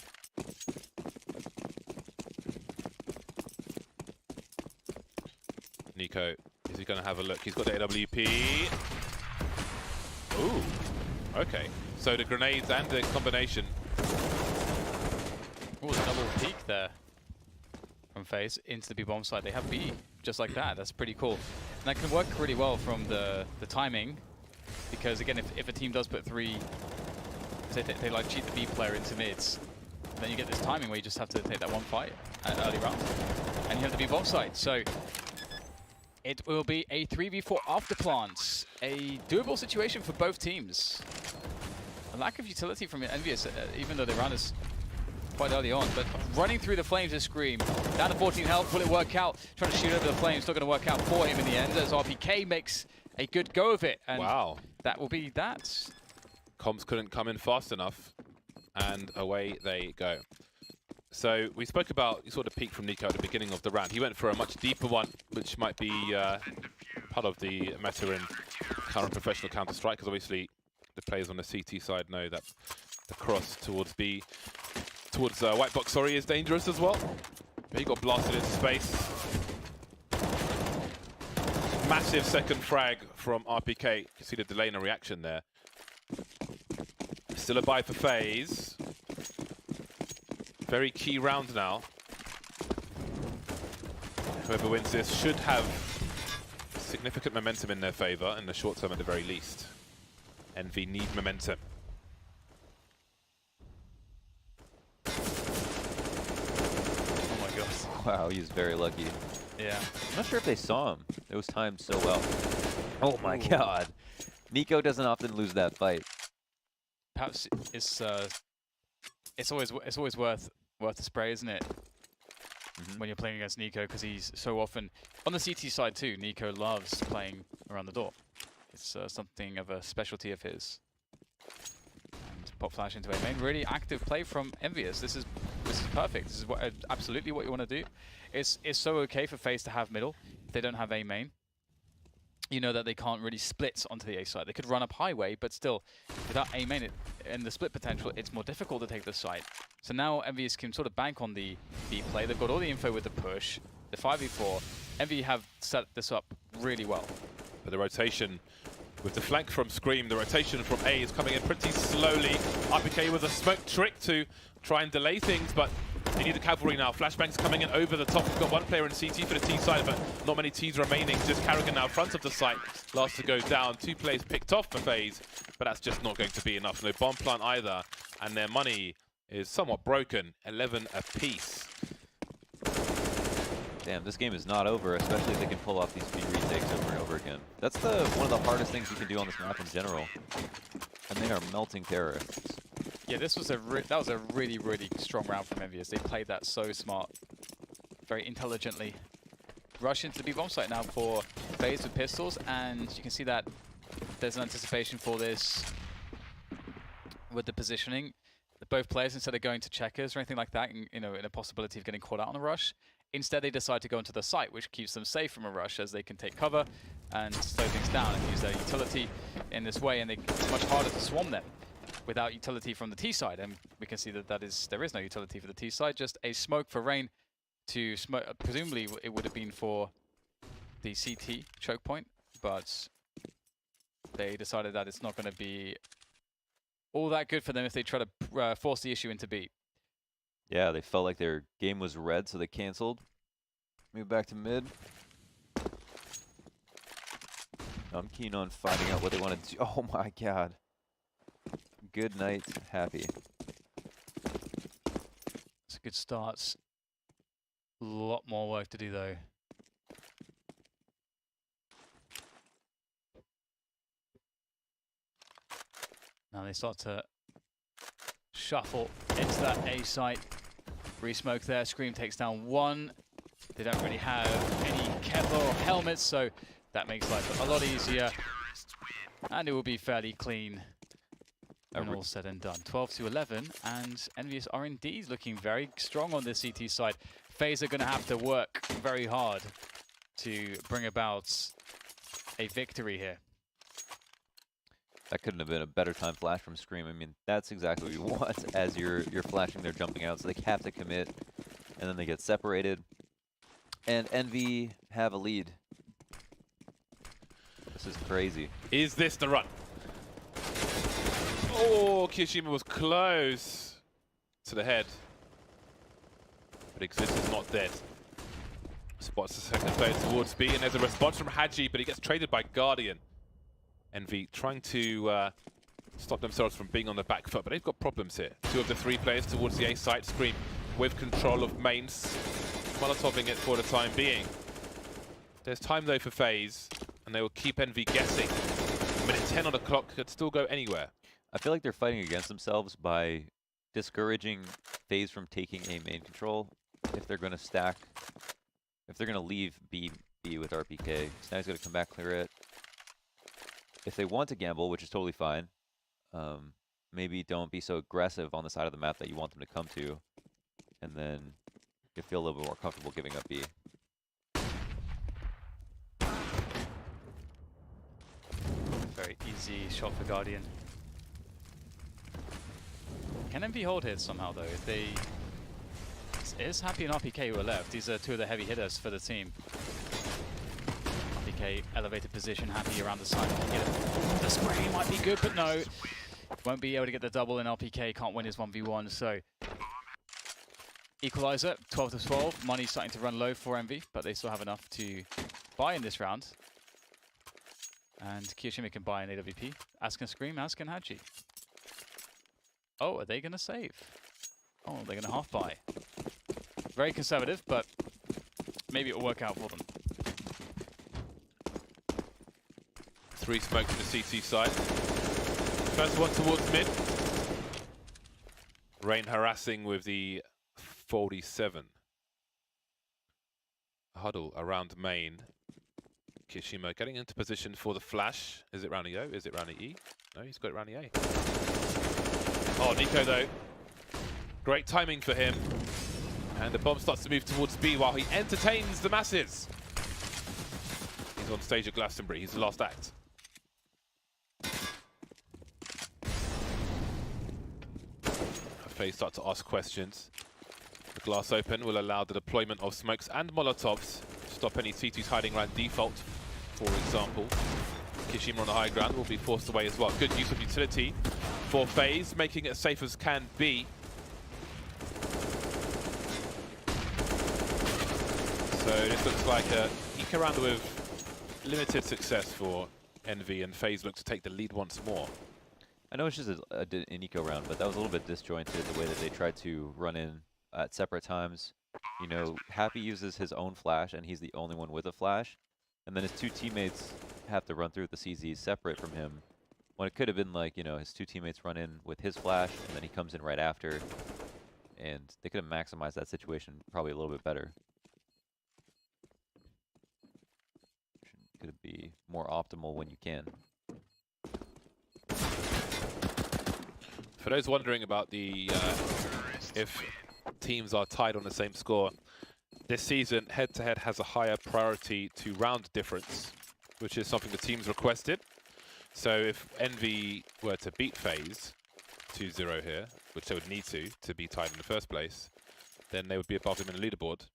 Nico, is he going to have a look? He's got the AWP. Ooh, okay. So the grenades and the combination. Oh, a double peek there from FaZe into the B bomb side. They have B just like that. That's pretty cool. And that can work really well from the timing, because again, if a team does put 3, say they like cheat the B player into mids, then you get this timing where you just have to take that one fight at early round, and you have the B bomb side. So it will be a 3v4 after plants. a doable situation for both teams. A lack of utility from ENVYUS, even though they ran us quite early on, but running through the flames is Scream. Down to 14 health, will it work out? Trying to shoot over the flames, not going to work out for him in the end, as RPK makes a good go of it. And wow. that will be that. Comms couldn't come in fast enough, and away they go. So we spoke about sort of peak from Nico at the beginning of the round. He went for a much deeper one, which might be part of the meta in current professional Counter-Strike, because obviously the players on the CT side know that the cross towards B, towards white box, sorry, is dangerous as well. But he got blasted into space. Massive second frag from RPK. You can see the delay in the reaction there. Still a buy for FaZe. Very key round now. Whoever wins this should have significant momentum in their favor in the short term at the very least. Envy need momentum. Oh my god. Wow, he's very lucky. Yeah. I'm not sure if they saw him. It was timed so well. Oh my god. Nico doesn't often lose that fight. Perhaps it's always worth the spray, isn't it? When you're playing against Nico, because he's so often on the CT side too. Nico loves playing around the door. It's something of a specialty of his. And pop flash into a main. Really active play from ENVYUS. This is perfect. This is absolutely what you want to do. It's so okay for FaZe to have middle if they don't have a main. You know that they can't really split onto the A side. They could run up highway, but still, without a main and the split potential, it's more difficult to take the side. So now ENVYUS can sort of bank on the B play. They've got all the info with the push, the 5v4. ENVY have set this up really well. But the rotation with the flank from Scream, the rotation from A is coming in pretty slowly. RPK with a smoke trick to try and delay things, but they need the cavalry now. Flashbangs coming in over the top. We've got one player in CT for the T side, but not many Ts remaining. Just Carrigan now front of the site. Last to go down. 2 players picked off for FaZe, but that's just not going to be enough. No bomb plant either, and their money is somewhat broken. 11 apiece. Damn, this game is not over, especially if they can pull off these speed retakes over and over again. That's one of the hardest things you can do on this map in general. And they are melting terrorists. Yeah, this was that was a really, really strong round from ENVYUS. They played that so smart, very intelligently. Rush into the B bomb site now for FaZe with pistols, and you can see that there's an anticipation for this with the positioning. Both players, instead of going to checkers or anything like that, in a possibility of getting caught out on a rush, instead they decide to go into the site, which keeps them safe from a rush, as they can take cover and slow things down and use their utility in this way, and it's much harder to swarm them without utility from the T side. And we can see that there is no utility for the T side, just a smoke for Rain to smoke. Presumably it would have been for the CT choke point, but they decided that it's not going to be all that good for them if they try to force the issue into B. Yeah, they felt like their game was red, so they canceled. Move back to mid. I'm keen on finding out what they want to do. Oh my god. Good night, happy. It's a good start. A lot more work to do though. Now they start to shuffle into that A site. Re-smoke there. Scream takes down one. They don't really have any Kevlar or helmets, so that makes life a lot easier. And it will be fairly clean when all said and done. 12-11, and ENVYUS are indeed looking very strong on the CT side. FaZe are going to have to work very hard to bring about a victory here. That couldn't have been a better time flash from Scream. I mean, that's exactly what you want as you're flashing, they're jumping out, so they have to commit, and then they get separated. And Envy have a lead. This is crazy. Is this the run? Oh, Kiyashima was close to the head. But Exist is not dead. Spots the second player towards B, and there's a response from Haji, but he gets traded by Guardian. Envy trying to stop themselves from being on the back foot, but they've got problems here. 2 of the 3 players towards the A site. Scream with control of mains, molotoving it for the time being. There's time though for FaZe, and they will keep Envy guessing. Minute 10 on the clock, could still go anywhere. I feel like they're fighting against themselves by discouraging FaZe from taking A main control if they're going to stack, if they're going to leave B with RPK. So now he's going to come back, clear it. If they want to gamble, which is totally fine, maybe don't be so aggressive on the side of the map that you want them to come to, and then you feel a little bit more comfortable giving up B. Very easy shot for Guardian. Can MV hold here somehow though? If they... It is Happy and RPK who are left. These are two of the heavy hitters for the team. RPK elevated position, Happy around the side. The spray might be good, but no. Won't be able to get the double, and RPK can't win his 1v1, so... Equalizer, 12 to 12. Money's starting to run low for Envy, but they still have enough to buy in this round. And Kiyoshima can buy an AWP. As can Scream, as can Haji. Oh, are they going to save? Oh, they're going to half buy. Very conservative, but maybe it'll work out for them. 3 smokes to the CT side. First one towards mid. Rain harassing with the 47. Huddle around main. Kishima getting into position for the flash. Is it round the O? Is it round the E? No, he's got it round the A. Oh, Nico though. Great timing for him. And the bomb starts to move towards B while he entertains the masses. He's on stage at Glastonbury. He's the last act. FaZe start to ask questions. The glass open will allow the deployment of smokes and molotovs to stop any CTs hiding around default, for example. Kishima on the high ground will be forced away as well. Good use of utility for FaZe, making it as safe as can be. So this looks like a eco round with limited success for Envy, and FaZe look to take the lead once more. I know it's just an eco round, but that was a little bit disjointed, the way that they tried to run in at separate times. You know, Happy uses his own flash, and he's the only one with a flash. And then his 2 teammates have to run through the CZs separate from him. When it could have been like, you know, his 2 teammates run in with his flash, and then he comes in right after. And they could have maximized that situation probably a little bit better. Could be more optimal when you can. For those wondering about the if teams are tied on the same score, this season head-to-head has a higher priority to round difference, which is something the teams requested. So if Envy were to beat FaZe 2-0 here, which they would need to be tied in the first place, then they would be above them in the leaderboard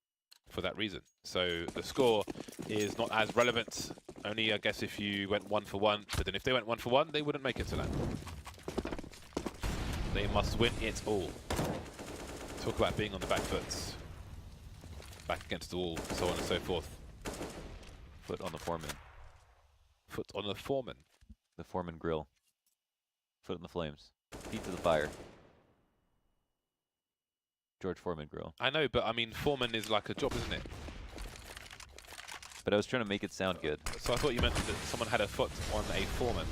for that reason. So the score is not as relevant, only I guess if you went 1 for 1, but then if they went 1 for 1, they wouldn't make it to that. They must win it all. Talk about being on the back foot. Back against the wall, so on and so forth. Foot on the foreman. Foot on the foreman. The foreman grill. Foot on the flames. Feet to the fire. George Foreman grill. I know, but I mean, foreman is like a job, isn't it? But I was trying to make it sound good. So I thought you meant that someone had a foot on a foreman.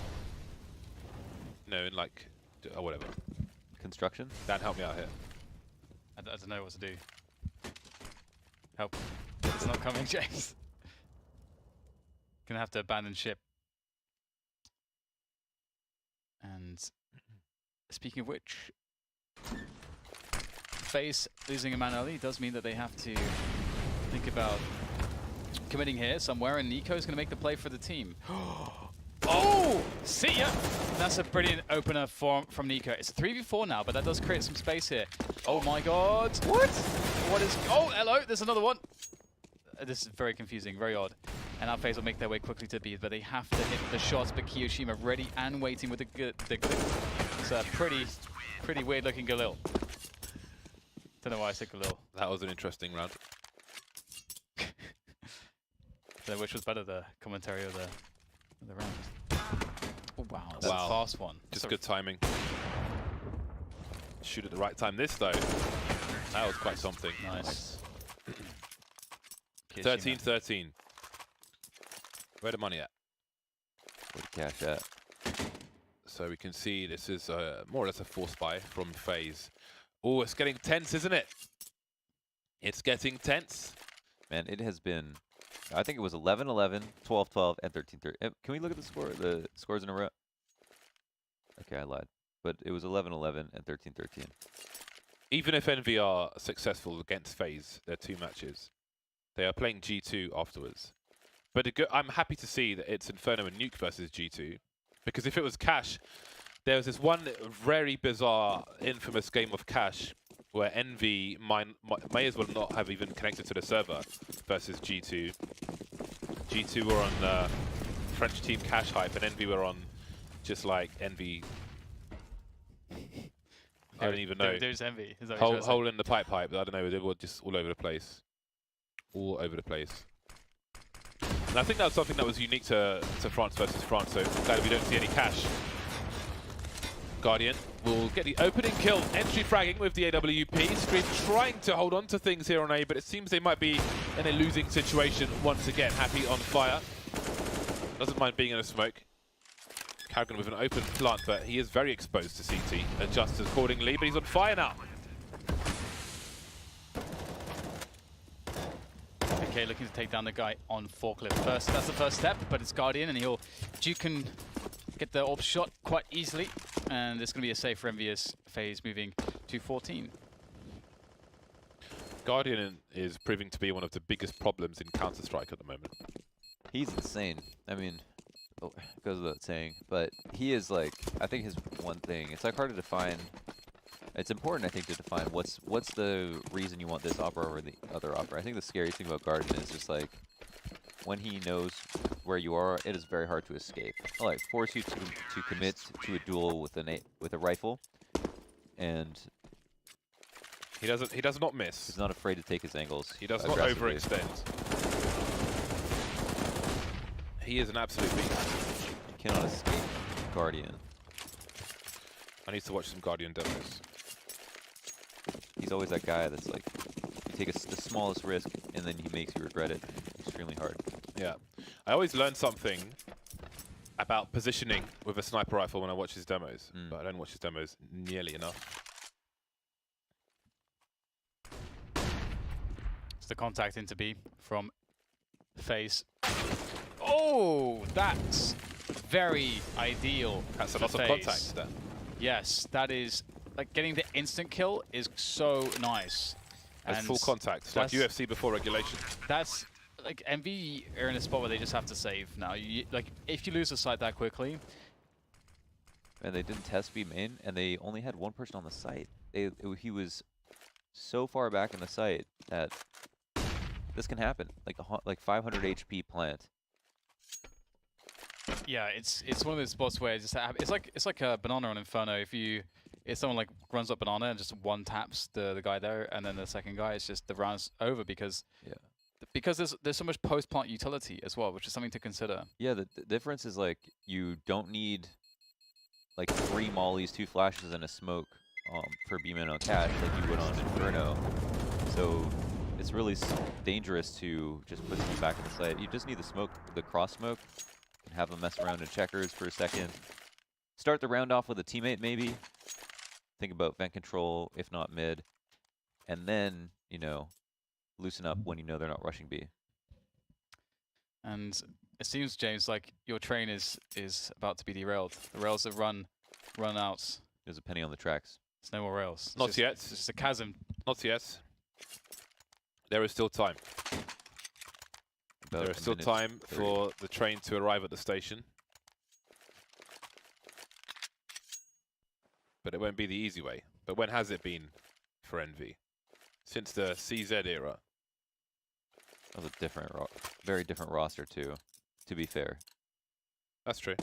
No, in like, or whatever. Construction? Dan, help me out here. I don't know what to do. Help. It's not coming, James. Gonna have to abandon ship. And speaking of which, FaZe losing a man early does mean that they have to think about committing here somewhere, and Nico's gonna make the play for the team. Oh! See ya! That's a brilliant opener from Nico. It's a 3v4 now, but that does create some space here. Oh my god! What? What is... Oh, hello! There's another one! This is very confusing, very odd. And now FaZe will make their way quickly to B, but they have to hit the shots, but Kiyoshima ready and waiting with the Galil. It's a pretty weird looking Galil. Don't know why I said Galil. That was an interesting round. So which was better, the commentary or the round? Oh, wow, that's a fast one. Just good timing. Shoot at the right time. This, though, that was quite something. Nice. 13-13. Where the money at? Where the cash at? So we can see this is more or less a force buy from FaZe. Oh, it's getting tense, isn't it? It's getting tense. Man, it has been. I think it was 11-11, 12-12, and 13-13. Can we look at the scores in a row? Okay, I lied. But it was 11-11 and 13-13. Even if Envy are successful against FaZe, their 2 matches, they are playing G2 afterwards. But I'm happy to see that it's Inferno and Nuke versus G2, because if it was Cash, there was this one very bizarre, infamous game of Cash where Envy may as well not have even connected to the server versus G2. G2 were on French team Cash hype, and Envy were on just like Envy. I don't even know. There's Envy. Is that what you're Hole in the pipe hype. I don't know. They were just all over the place. All over the place. And I think that was something that was unique to France versus France, so I'm glad we don't see any Cash. Guardian will get the opening kill, entry fragging with the AWP. Scream trying to hold on to things here on A, but it seems they might be in a losing situation once again. Happy on fire. Doesn't mind being in a smoke. Carrigan with an open plant, but he is very exposed to CT. Adjusts accordingly, but he's on fire now. Okay, looking to take down the guy on forklift first. That's the first step, but it's Guardian, and Duke can get the orb shot quite easily, and it's going to be a save for ENVYUS. FaZe moving to 14. Guardian is proving to be one of the biggest problems in Counter-Strike at the moment. He's insane. I mean, it goes without saying, but he is like, I think his one thing, it's like hard to define. It's important, I think, to define what's the reason you want this opera over the other opera. I think the scariest thing about Guardian is just like, when he knows where you are, it is very hard to escape. He'll like force you to commit to a duel with a rifle, and he does not miss. He's not afraid to take his angles. He does not overextend. He is an absolute beast. You cannot escape Guardian. I need to watch some Guardian demos. He's always that guy that's like, you take the smallest risk and then he makes you regret it extremely hard. Yeah. I always learn something about positioning with a sniper rifle when I watch his demos, but I don't watch his demos nearly enough. It's the contact into B from FaZe. Oh, that's very ideal. That's a for lot of FaZe. contact there. Yes, that is, like, getting the instant kill is so nice. That's And full contact, like UFC before regulation. That's, like, Envy are in a spot where they just have to save now. Like, if you lose a site that quickly. And they didn't test B main, and they only had one person on the site. He was so far back in the site that this can happen. Like 500 HP plant. Yeah, it's one of those spots where it's like a banana on Inferno. If someone like runs up banana and just one taps the guy there, and then the second guy, it's just the round's over because there's so much post plant utility as well, which is something to consider. Yeah, the difference is like you don't need like 3 mollies, 2 flashes, and a smoke for B-man on Cash like you would on Inferno. So it's really dangerous to just put someone back in the site. You just need the smoke, the cross smoke. Have them mess around in checkers for a second. Start the round off with a teammate, maybe. Think about vent control, if not mid. And then, you know, loosen up when you know they're not rushing B. And it seems, James, like your train is about to be derailed. The rails have run out. There's a penny on the tracks. There's no more rails. Not yet. It's just a chasm. Not yet. There is still time. About there is still time for the train to arrive at the station. But it won't be the easy way. But when has it been for Envy? Since the CZ era. That was a different, very different roster too, to be fair. That's true.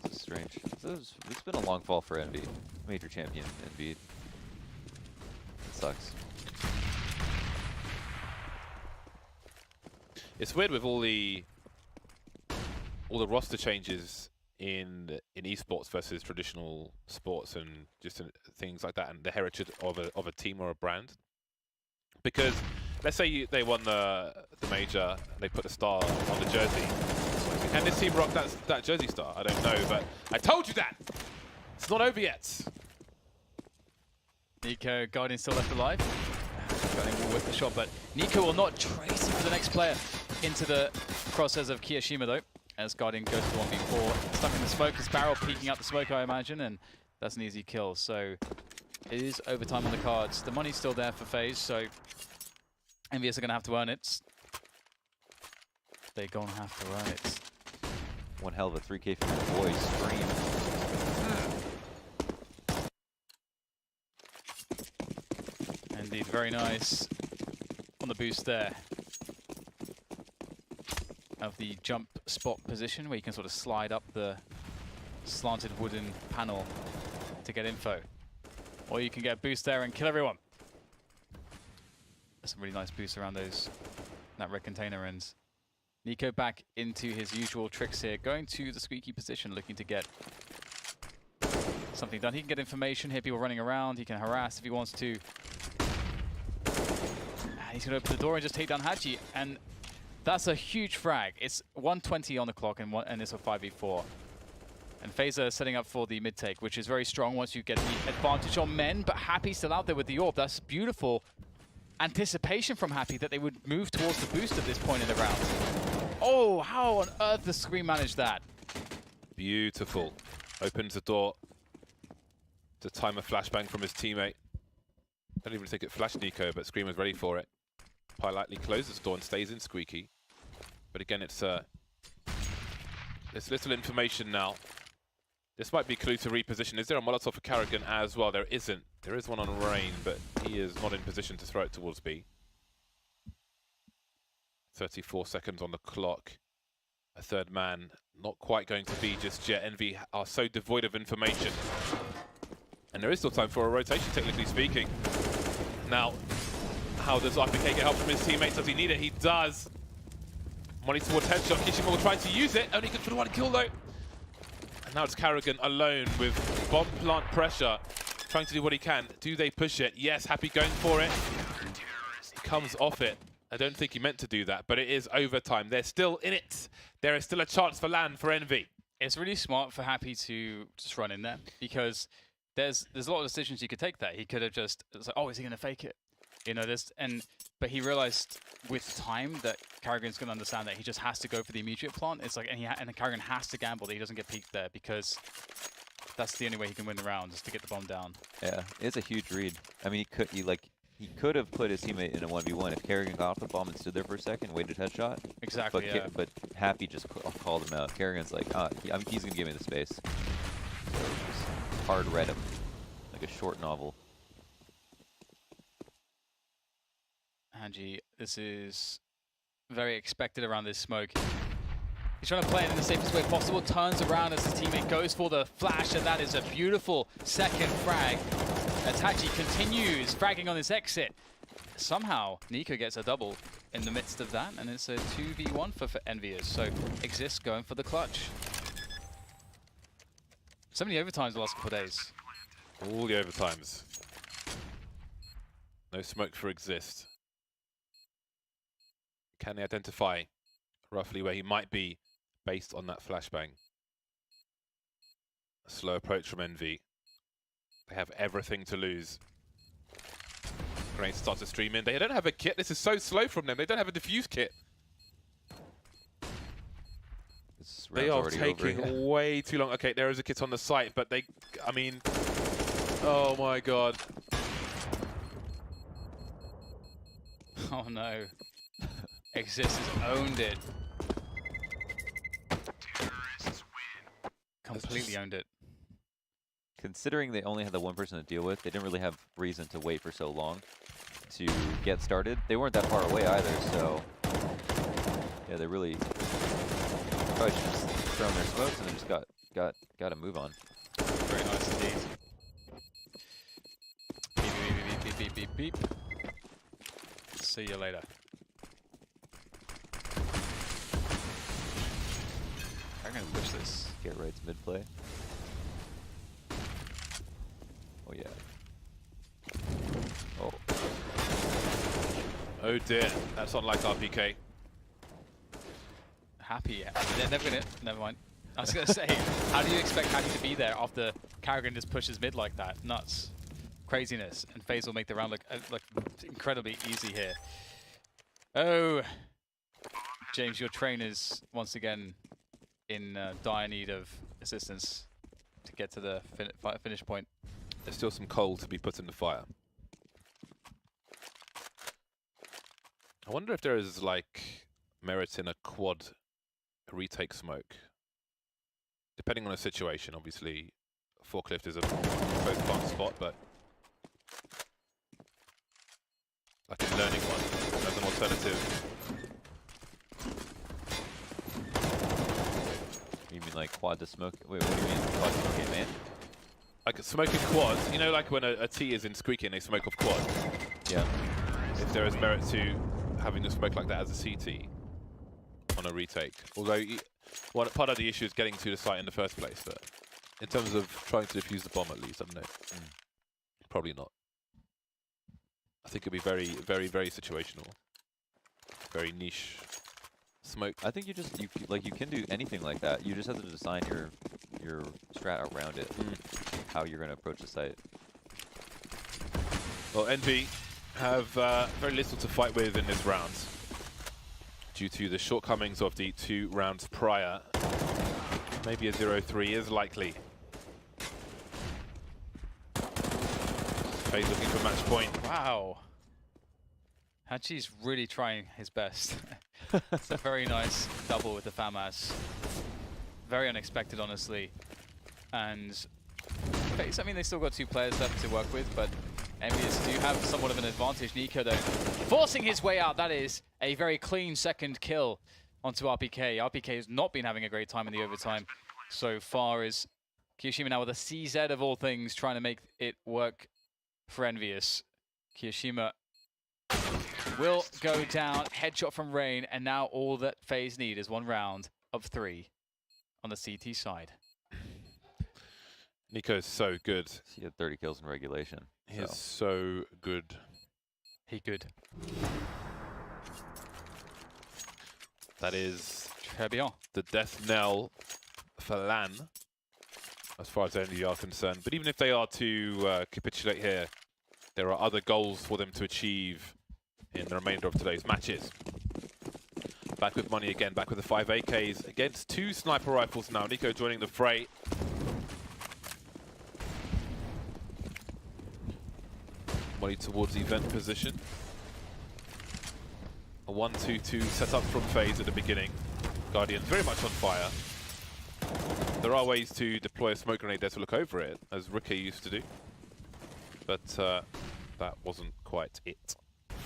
This is strange. It's been a long fall for Envy. Major champion, Envy. Sucks. It's weird with all the roster changes in esports versus traditional sports and just things like that, and the heritage of a team or a brand. Because let's say they won the major, and they put the star on the jersey. Can this team rock that jersey star? I don't know, but I told you that! It's not over yet. Nico, Guardian still left alive. Guardian will whip the shot, but Nico will not trace him for the next player into the crosshairs of Kiyashima though, as Guardian goes to 1v4. Stuck in the smoke, his barrel peeking out the smoke, I imagine, and that's an easy kill. So it is overtime on the cards. The money's still there for FaZe, so ENVYUS are going to have to earn it. They're going to have to earn it. One hell of a 3K from the boys. Scream. Indeed, very nice on the boost there. Of the jump spot position where you can sort of slide up the slanted wooden panel to get info. Or you can get a boost there and kill everyone. There's some really nice boosts around that red container, and Nico back into his usual tricks here, going to the squeaky position, looking to get something done. He can get information, hear people running around, he can harass if he wants to. And he's going to open the door and just take down Haji, and that's a huge frag. It's 120 on the clock, and it's a 5v4. And FaZe are setting up for the mid-take, which is very strong once you get the advantage on men, but Happy still out there with the orb. That's beautiful anticipation from Happy that they would move towards the boost at this point in the round. Oh, how on earth the Scream managed that? Beautiful. Opens the door to time a flashbang from his teammate. Don't even think it flashed Nico, but Scream was ready for it. Politely closes the door and stays in squeaky. But again, it's there's little information now. This might be a clue to reposition. Is there a Molotov for Karrigan as well? There isn't. There is one on Rain, but he is not in position to throw it towards B. 34 seconds on the clock. A third man not quite going to be just yet. Envy are so devoid of information. And there is still time for a rotation, technically speaking. Now, how does IPK get help from his teammates? Does he need it? He does. Money towards headshot. Kishima will try to use it. Only good for the one kill, though. And now it's Karrigan alone with bomb plant pressure, trying to do what he can. Do they push it? Yes, Happy going for it. He comes off it. I don't think he meant to do that, but it is overtime. They're still in it. There is still a chance for land for Envy. It's really smart for Happy to just run in there, because there's a lot of decisions you could take there. He could have just, it's like, oh, is he going to fake it? You know, but he realized with time that Karrigan's going to understand that he just has to go for the immediate plant. It's like, and Karrigan has to gamble that he doesn't get peeked there, because that's the only way he can win the round, is to get the bomb down. Yeah, it's a huge read. I mean, he could have put his teammate in a 1v1 if Karrigan got off the bomb and stood there for a second, waited headshot. Exactly, but yeah. But Happy just called him out. Karrigan's like, he's going to give me the space. So just hard read him, like a short novel. Hanji, this is very expected around this smoke. He's trying to play it in the safest way possible, turns around as his teammate goes for the flash, and that is a beautiful second frag. Haji continues fragging on this exit. Somehow, Nico gets a double in the midst of that, and it's a 2v1 for ENVYUS, so ECS going for the clutch. So many overtimes the last couple of days. All the overtimes. No smoke for Exist. Can they identify roughly where he might be based on that flashbang? A slow approach from Envy. They have everything to lose. Grenade starts to stream in. They don't have a kit. This is so slow from them. They don't have a defuse kit. They are taking way too long. Okay, there is a kit on the site, but they, I mean, oh my god. Oh no. ECS has owned it. Completely owned it. Considering they only had the one person to deal with, they didn't really have reason to wait for so long to get started. They weren't that far away either, so yeah, they really probably should just thrown their smokes and then just got a move on. Very nice indeed. Beep, beep, beep, beep, beep, beep, beep. See you later. I'm gonna push this. Get right's mid play. Oh yeah. Oh. Oh dear, that's not like RPK. Happy, yeah. They're never gonna. Never mind. I was gonna say, how do you expect Happy to be there after Carrigan just pushes mid like that? Nuts, craziness, and FaZe will make the round look incredibly easy here. Oh, James, your train is once again in dire need of assistance to get to the finish point. There's still some coal to be put in the fire. I wonder if there is like merit in a quad retake smoke. Depending on the situation, obviously, forklift is a both fun spot, but like a learning one as an alternative. You mean like quad to smoke? Wait, what do you mean quad to smoke it, man? Like a smoking quad, you know, like when a T is in squeaky and they smoke off quad. Yeah. If there is merit to having a smoke like that as a CT on a retake. Although, part of the issue is getting to the site in the first place, but in terms of trying to defuse the bomb at least, I don't know. Probably not. I think it'd be very, very, very situational. Very niche smoke. I think you can do anything like that. You just have to design your strat around it, how you're going to approach the site. Well, Envy have very little to fight with in this round due to the shortcomings of the 2 rounds prior. Maybe a 0-3 is likely. FaZe looking for match point. Wow. Hachi's really trying his best. It's a very nice double with the FAMAS. Very unexpected, honestly. And FaZe, I mean, they still got 2 players left to work with, but ENVYUS do have somewhat of an advantage. Nico, though, forcing his way out. That is a very clean second kill onto RPK. RPK has not been having a great time in the overtime so far. Is Kiyoshima now with a CZ of all things, trying to make it work for ENVYUS. Kiyoshima will go down. Headshot from Rain, and now all that FaZe need is 1 round of 3 on the CT side. Nico's so good. He had 30 kills in regulation. He is so good. He good. That is Très bien. the death knell for LAN, as far as NV are concerned. But even if they are to capitulate here, there are other goals for them to achieve in the remainder of today's matches. Back with money again, back with the 5 AKs against 2 sniper rifles now. Nico joining the fray. Money towards event position. A 1-2-2 set up from FaZe at the beginning. Guardian very much on fire. There are ways to deploy a smoke grenade there to look over it, as Ricky used to do. But that wasn't quite it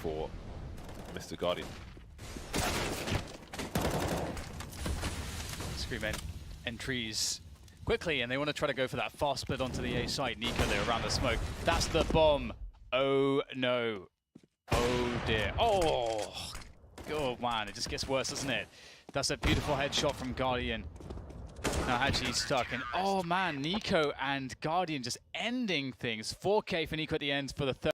for Mr. Guardian. Scream entries quickly, and they want to try to go for that fast split onto the A side. Nico there around the smoke. That's the bomb. Oh no. Oh dear. Oh man, it just gets worse, doesn't it? That's a beautiful headshot from Guardian. Now Hachi's stuck, and oh man, Nico and Guardian just ending things. 4K for Nico at the end for the third.